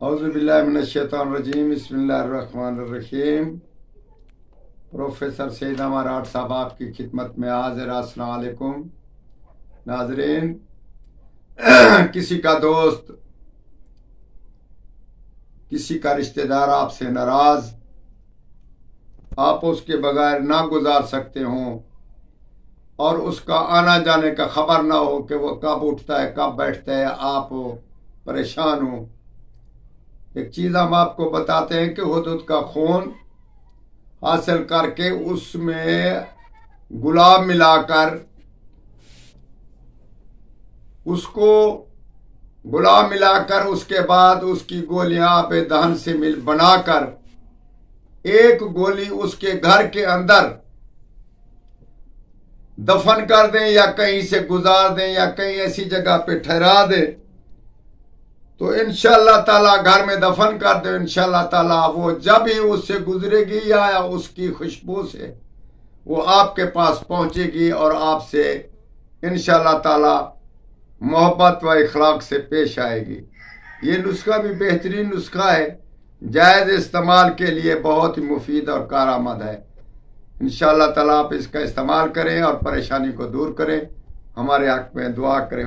اعوذ باللہ من الشیطان الرجیم بسم اللہ الرحمن الرحیم۔ پروفیسر سید امارات صاحب آپ کی خدمت میں حاضر۔ السلام علیکم ناظرین۔ کسی کا دوست، کسی کا رشتہ دار آپ سے ناراض، آپ اس کے بغیر نہ گزار سکتے ہوں اور اس کا آنا جانے کا خبر نہ ہو کہ وہ کب اٹھتا ہے کب بیٹھتا ہے، آپ پریشان ہوں۔ ایک چیز ہم آپ کو بتاتے ہیں کہ حدود کا خون حاصل کر کے اس میں گلاب ملا کر اس کے بعد اس کی گولیاں آب دہن سے بنا کر ایک گولی اس کے گھر کے اندر دفن کر دیں یا کہیں سے گزار دیں یا کہیں ایسی جگہ پہ ٹھہرا دیں تو انشاءاللہ تعالیٰ گھر میں دفن کر دیں، انشاءاللہ تعالیٰ وہ جب ہی اس سے گزرے گی یا اس کی خوشبو سے وہ آپ کے پاس پہنچے گی اور آپ سے انشاءاللہ تعالیٰ محبت و اخلاق سے پیش آئے گی۔ یہ نسخہ بھی بہترین نسخہ ہے، جائز استعمال کے لیے بہت ہی مفید اور کارآمد ہے۔ انشاءاللہ تعالیٰ آپ اس کا استعمال کریں اور پریشانی کو دور کریں، ہمارے حق میں دعا کریں۔